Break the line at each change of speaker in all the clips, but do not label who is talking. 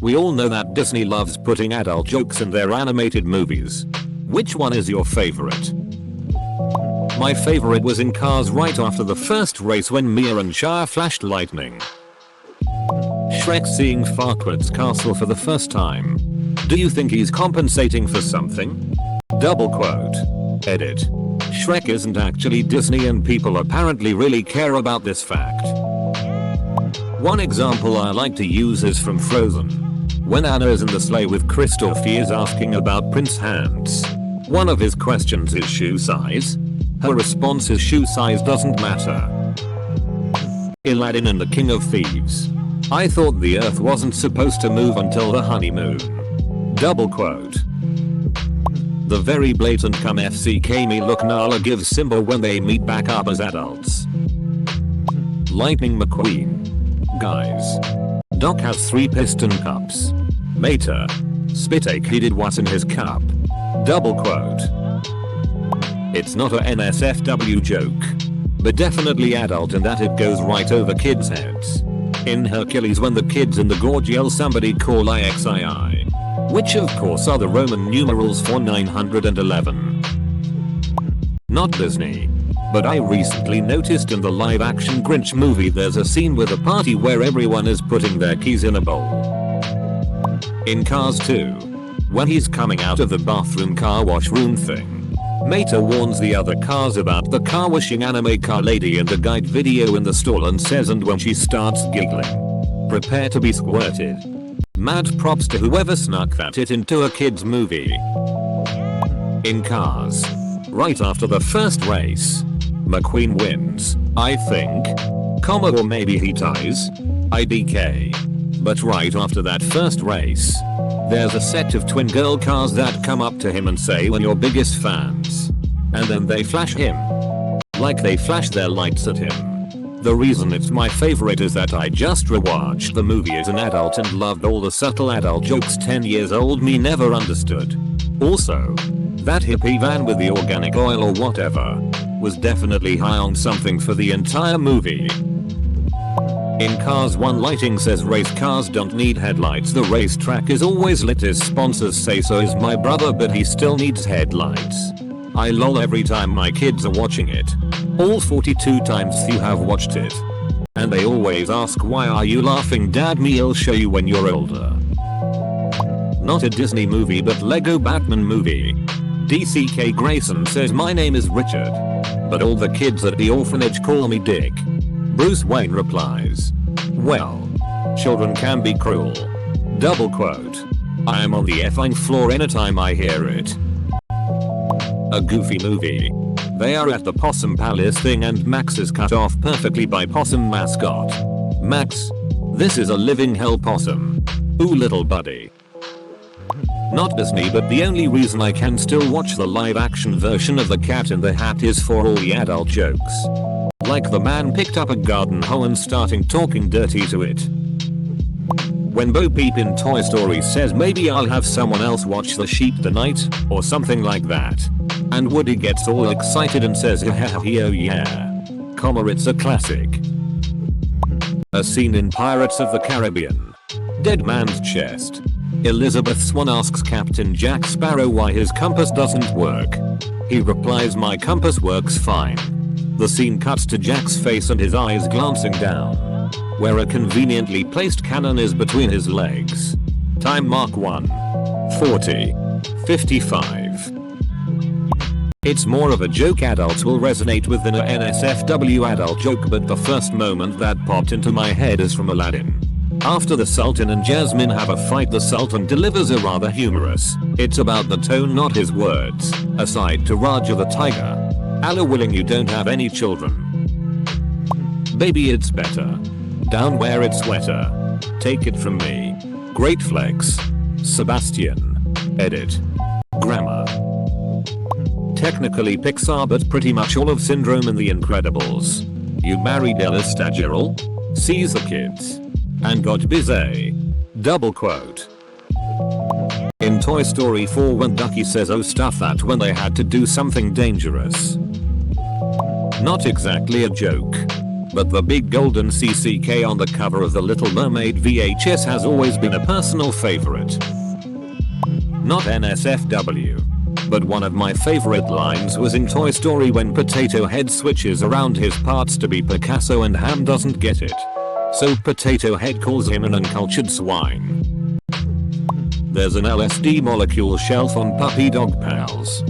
We all know that Disney loves putting adult jokes in their animated movies. Which one is your favorite? My favorite was in Cars right after the first race when Mia and Shia flashed lightning. Shrek seeing Farquaad's castle for the first time. Do you think he's compensating for something? Double quote. Edit. Shrek isn't actually Disney and people apparently really care about this fact. One example I like to use is from Frozen. When Anna is in the sleigh with Kristoff, he is asking about Prince Hans. One of his questions is shoe size. Her response is shoe size doesn't matter. Aladdin and the King of Thieves. I thought the earth wasn't supposed to move until the honeymoon. Double quote. The very blatant come FCK me look Nala gives Simba when they meet back up as adults. Lightning McQueen. Guys. Doc has 3 piston cups. Mater. Spittake he did what's in his cup. Double quote. It's not a NSFW joke. But definitely adult in that it goes right over kids' heads. In Hercules when the kids in the gorge yell somebody call IXII. Which of course are the Roman numerals for 911. Not Disney. But I recently noticed in the live action Grinch movie there's a scene with a party where everyone is putting their keys in a bowl. In Cars 2. When he's coming out of the bathroom car wash room thing. Mater warns the other cars about the car washing anime car lady in the guide video in the stall and says and when she starts giggling. Prepare to be squirted. Mad props to whoever snuck that it into a kids movie. In Cars. Right after the first race. McQueen wins, I think. Or maybe he ties. IDK. But right after that first race. There's a set of twin girl cars that come up to him and say we're your biggest fans. And then they flash him. Like they flash their lights at him. The reason it's my favorite is that I just rewatched the movie as an adult and loved all the subtle adult jokes 10 years old me never understood. Also, that hippie van with the organic oil or whatever was definitely high on something for the entire movie. In Cars 1 lighting says race cars don't need headlights. The racetrack is always lit. His sponsors say so is my brother but he still needs headlights. I lol every time my kids are watching it. All 42 times you have watched it. And they always ask why are you laughing dad me'll show you when you're older. Not a Disney movie but Lego Batman movie. DCK Grayson says my name is Richard. But all the kids at the orphanage call me Dick. Bruce Wayne replies. Well. Children can be cruel. Double quote. I am on the effing floor anytime I hear it. A Goofy movie. They are at the Possum Palace thing and Max is cut off perfectly by Possum mascot. Max. This is a living hell possum. Ooh little buddy. Not Disney but the only reason I can still watch the live action version of the Cat in the Hat is for all the adult jokes. Like the man picked up a garden hoe and starting talking dirty to it. When Bo Peep in Toy Story says maybe I'll have someone else watch the sheep tonight, or something like that. And Woody gets all excited and says oh yeah. It's a classic. A scene in Pirates of the Caribbean. Dead man's chest. Elizabeth Swann asks Captain Jack Sparrow why his compass doesn't work. He replies my compass works fine. The scene cuts to Jack's face and his eyes glancing down. Where a conveniently placed cannon is between his legs. Time mark 1. 40. 55. It's more of a joke adults will resonate with than a NSFW adult joke but the first moment that popped into my head is from Aladdin. After the Sultan and Jasmine have a fight the Sultan delivers a rather humorous, it's about the tone not his words, aside to Raja the tiger. Allah willing you don't have any children. Baby it's better. Down where it's wetter. Take it from me. Great flex. Sebastian. Edit. Grammar. Technically Pixar but pretty much all of Syndrome and The Incredibles. You married Ella Staggerl? Sees the kids. And got busy. Double quote. In Toy Story 4 when Ducky says oh stuff that when they had to do something dangerous. Not exactly a joke. but the big golden CCK on the cover of the Little Mermaid VHS has always been a personal favorite. Not NSFW. But one of my favorite lines was in Toy Story when Potato Head switches around his parts to be Picasso and Ham doesn't get it. So Potato Head calls him an uncultured swine. There's an LSD molecule shelf on Puppy Dog Pals.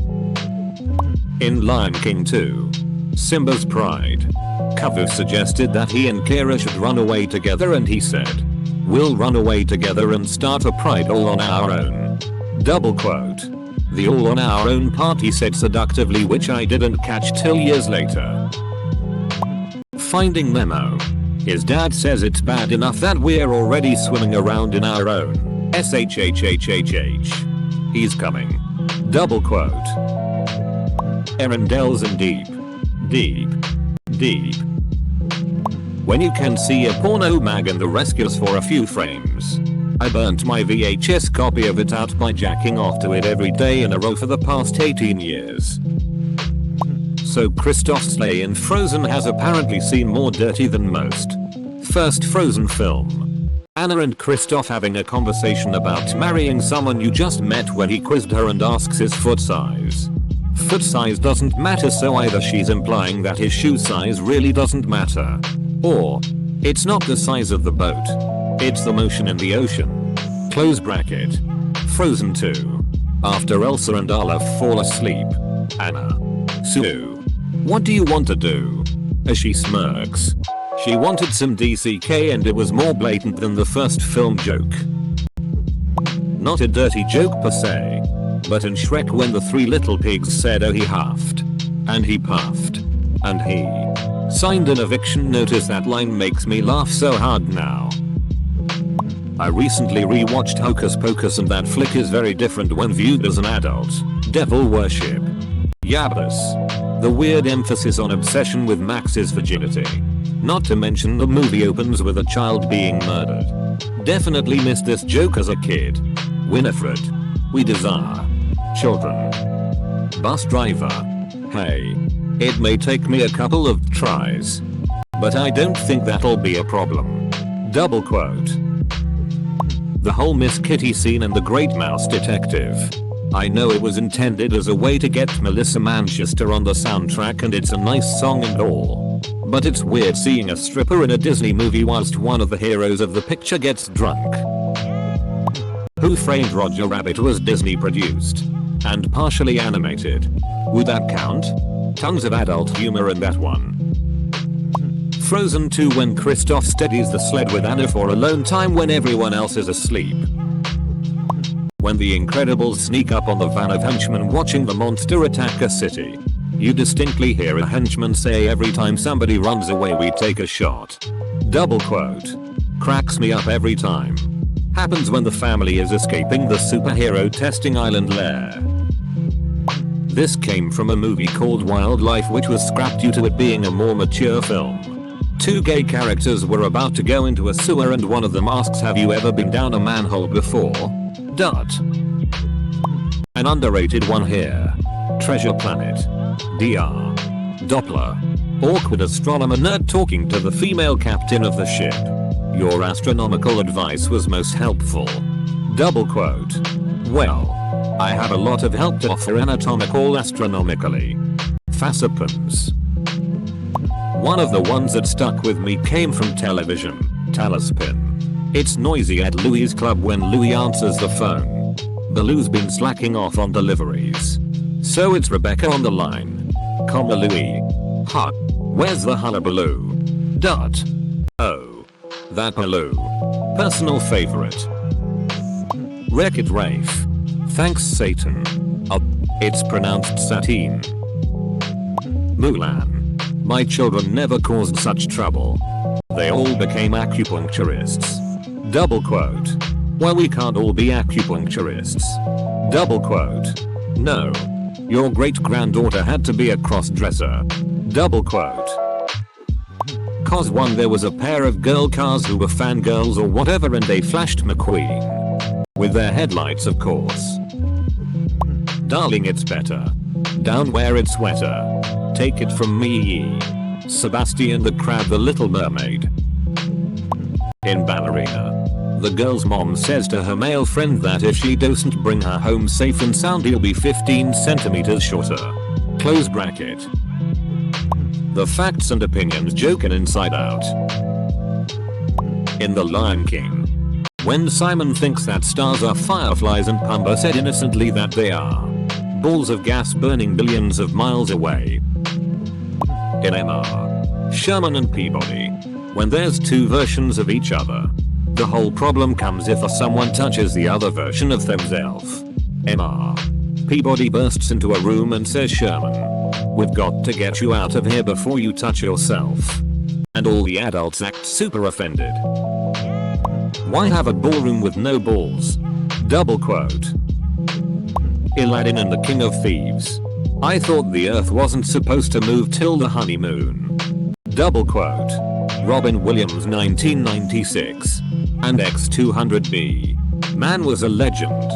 In Lion King 2, Simba's Pride, Kavu suggested that he and Kira should run away together and he said, "We'll run away together and start a pride all on our own." Double quote. The all on our own part he said seductively, which I didn't catch till years later. Finding Nemo. His dad says it's bad enough that we're already swimming around in our own. SHHHHH. He's coming. Double quote. Arendelle's in deep. When you can see a porno mag in the rescues for a few frames. I burnt my VHS copy of it out by jacking off to it every day in a row for the past 18 years. So Christoph Slay in Frozen has apparently seen more dirty than most. First Frozen film. Anna and Christoph having a conversation about marrying someone you just met when he quizzed her and asks his foot size. Foot size doesn't matter, so either she's implying that his shoe size really doesn't matter. Or, it's not the size of the boat. It's the motion in the ocean. Close bracket. Frozen 2. After Elsa and Olaf fall asleep. Anna. Sue. What do you want to do? As she smirks. She wanted some DCK and it was more blatant than the first film joke. Not a dirty joke per se. But in Shrek when the three little pigs said oh he huffed. And he puffed. And he signed an eviction notice, that line makes me laugh so hard now. I recently rewatched Hocus Pocus and that flick is very different when viewed as an adult. Devil worship. Yabus. The weird emphasis on obsession with Max's virginity. Not to mention the movie opens with a child being murdered. Definitely missed this joke as a kid. Winifred. We desire children. Bus driver. Hey. It may take me a couple of tries. But I don't think that'll be a problem. Double quote. The whole Miss Kitty scene and the Great Mouse Detective. I know it was intended as a way to get Melissa Manchester on the soundtrack and it's a nice song and all. But it's weird seeing a stripper in a Disney movie whilst one of the heroes of the picture gets drunk. Who Framed Roger Rabbit was Disney produced. And partially animated. Would that count? Tons of adult humor in that one. Frozen 2 when Kristoff steadies the sled with Anna for alone time when everyone else is asleep. When the Incredibles sneak up on the van of henchmen watching the monster attack a city. You distinctly hear a henchman say every time somebody runs away we take a shot. Double quote. Cracks me up every time. Happens when the family is escaping the superhero testing island lair. This came from a movie called Wildlife which was scrapped due to it being a more mature film. Two gay characters were about to go into a sewer and one of them asks, have you ever been down a manhole before? An underrated one here. Treasure Planet. DR. Doppler. Awkward astronomer nerd talking to the female captain of the ship. Your astronomical advice was most helpful. Double quote. Well, I have a lot of help to offer anatomical astronomically. Fassipans. One of the ones that stuck with me came from television. Tailspin. It's noisy at Louie's club when Louie answers the phone. Baloo's been slacking off on deliveries. So it's Rebecca on the line. Comma Louie. Ha. Where's the hullabaloo? Oh. That Baloo. Personal favorite. Wreck-It Rafe. Thanks Satan. It's pronounced Satine. Mulan. My children never caused such trouble. They all became acupuncturists. Double quote. Well, we can't all be acupuncturists. Double quote. No. Your great-granddaughter had to be a cross-dresser. Double quote. Cause one, there was a pair of girl cars who were fangirls or whatever and they flashed McQueen. With their headlights of course. Darling, it's better. Down where it's wetter. Take it from me. Sebastian the Crab the Little Mermaid. In Ballerina, the girl's mom says to her male friend that if she doesn't bring her home safe and sound he'll be 15 centimeters shorter. Close bracket. The facts and opinions joke in Inside Out. In The Lion King, when Simon thinks that stars are fireflies and Pumbaa said innocently that they are balls of gas burning billions of miles away. In MR, Sherman and Peabody, when there's two versions of each other, the whole problem comes if someone touches the other version of themselves. MR, Peabody bursts into a room and says, Sherman, we've got to get you out of here before you touch yourself. And all the adults act super offended. Why have a ballroom with no balls? Double quote. Aladdin and the King of Thieves. I thought the earth wasn't supposed to move till the honeymoon. Double quote. Robin Williams 1996. And X200B. Man was a legend.